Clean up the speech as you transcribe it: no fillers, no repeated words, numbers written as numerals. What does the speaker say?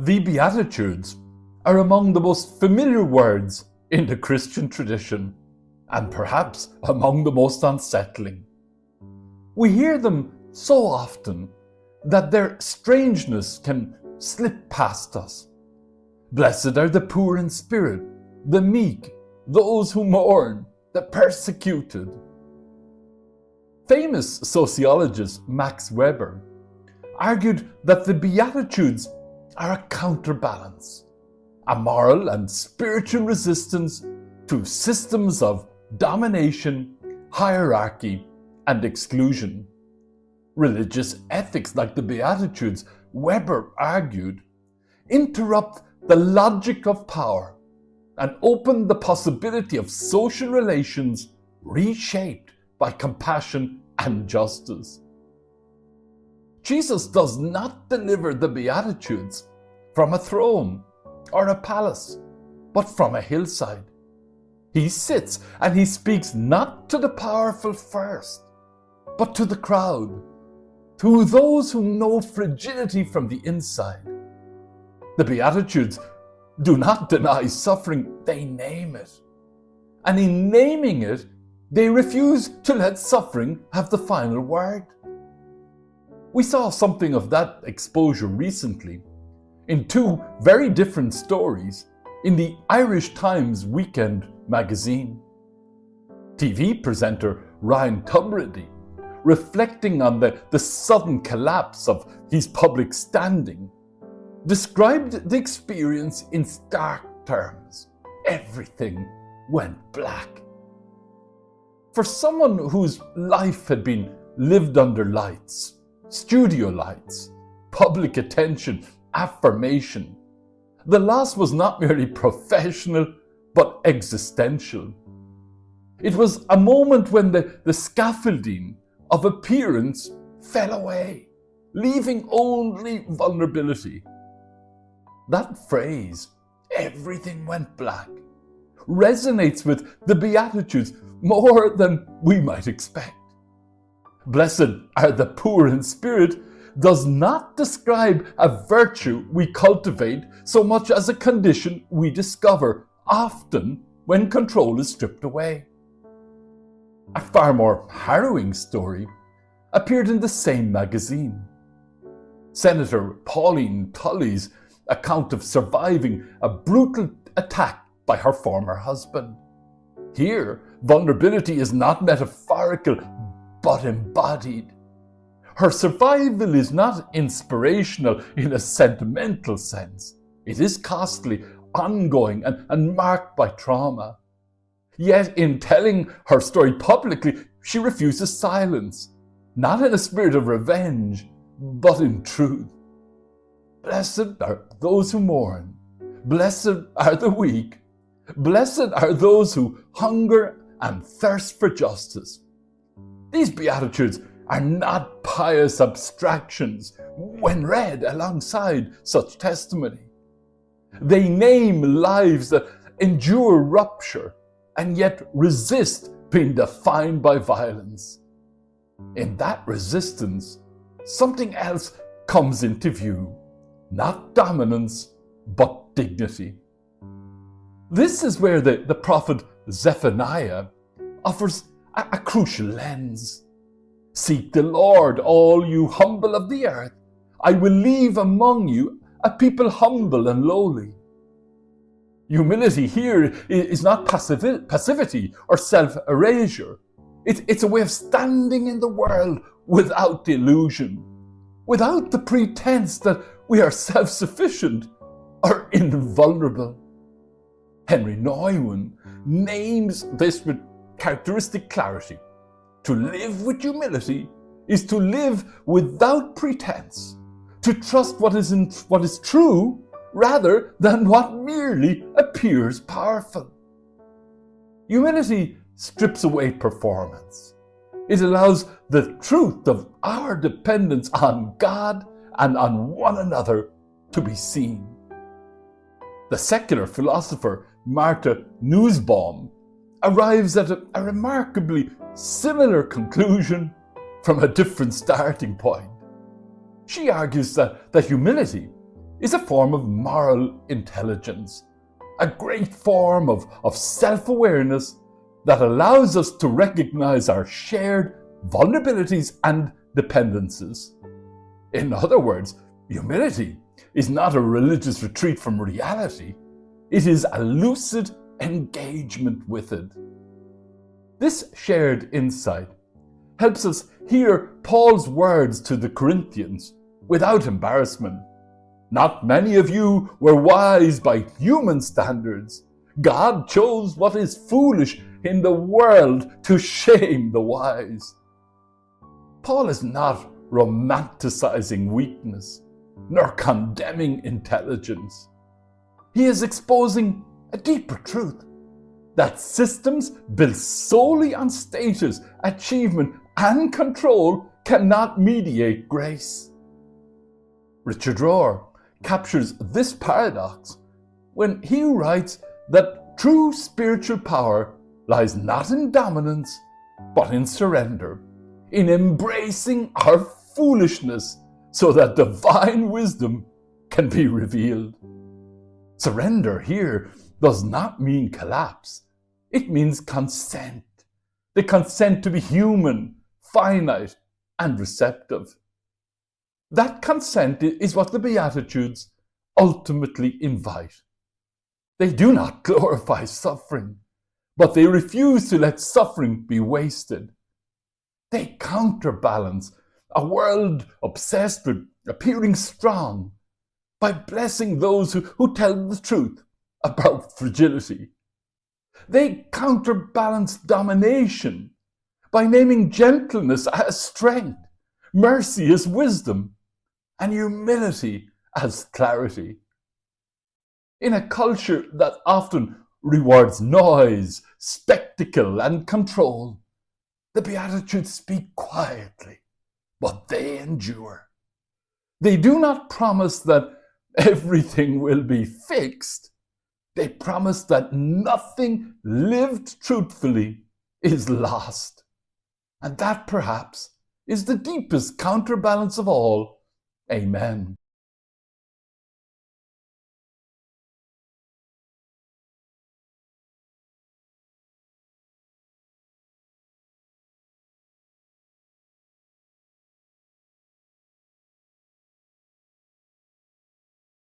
The Beatitudes are among the most familiar words in the Christian tradition, and perhaps among the most unsettling. We hear them so often that their strangeness can slip past us. Blessed are the poor in spirit, the meek, those who mourn, the persecuted. Famous sociologist Max Weber argued that the Beatitudes are a counterbalance, a moral and spiritual resistance to systems of domination, hierarchy, and exclusion. Religious ethics like the Beatitudes, Weber argued, interrupt the logic of power and open the possibility of social relations reshaped by compassion and justice. Jesus does not deliver the Beatitudes from a throne or a palace, but from a hillside. He sits and he speaks not to the powerful first, but to the crowd, to those who know fragility from the inside. The Beatitudes do not deny suffering, they name it. And in naming it, they refuse to let suffering have the final word. We saw something of that exposure recently in two very different stories in the Irish Times weekend magazine. TV presenter Ryan Tubridy, reflecting on the sudden collapse of his public standing, described the experience in stark terms. Everything went black. For someone whose life had been lived under lights, studio lights, public attention, affirmation, the loss was not merely professional but existential. It was a moment when the scaffolding of appearance fell away, leaving only vulnerability. That phrase, everything went black, resonates with the Beatitudes more than we might expect. Blessed are the poor in spirit does not describe a virtue we cultivate so much as a condition we discover often when control is stripped away. A far more harrowing story appeared in the same magazine. Senator Pauline Tully's account of surviving a brutal attack by her former husband. Here, vulnerability is not metaphorical, but embodied. Her survival is not inspirational in a sentimental sense. It is costly, ongoing, and marked by trauma. Yet in telling her story publicly, she refuses silence, not in a spirit of revenge, but in truth. Blessed are those who mourn. Blessed are the weak. Blessed are those who hunger and thirst for justice. These Beatitudes are not pious abstractions when read alongside such testimony. They name lives that endure rupture and yet resist being defined by violence. In that resistance, something else comes into view, not dominance, but dignity. This is where the prophet Zephaniah offers a crucial lens. Seek the Lord, all you humble of the earth. I will leave among you a people humble and lowly. Humility here is not passivity or self-erasure. It's a way of standing in the world without illusion, without the pretense that we are self-sufficient or invulnerable. Henry Nouwen names this with characteristic clarity. To live with humility is to live without pretense, to trust what is true rather than what merely appears powerful. Humility strips away performance. It allows the truth of our dependence on God and on one another to be seen. The secular philosopher Martha Nussbaum arrives at a remarkably similar conclusion from a different starting point. She argues that humility is a form of moral intelligence, a great form of self-awareness that allows us to recognize our shared vulnerabilities and dependencies. In other words, humility is not a religious retreat from reality. It is a lucid engagement with it. This shared insight helps us hear Paul's words to the Corinthians without embarrassment. Not many of you were wise by human standards. God chose what is foolish in the world to shame the wise. Paul is not romanticizing weakness, nor condemning intelligence. He is exposing a deeper truth, that systems built solely on status, achievement, and control cannot mediate grace. Richard Rohr captures this paradox when he writes that true spiritual power lies not in dominance, but in surrender, in embracing our foolishness so that divine wisdom can be revealed. Surrender here does not mean collapse. It means consent. The consent to be human, finite, and receptive. That consent is what the Beatitudes ultimately invite. They do not glorify suffering, but they refuse to let suffering be wasted. They counterbalance a world obsessed with appearing strong by blessing those who tell the truth about fragility. They counterbalance domination by naming gentleness as strength, mercy as wisdom, and humility as clarity. In a culture that often rewards noise, spectacle, and control, the Beatitudes speak quietly, but they endure. They do not promise that everything will be fixed. They promise that nothing lived truthfully is lost. And that perhaps is the deepest counterbalance of all. Amen.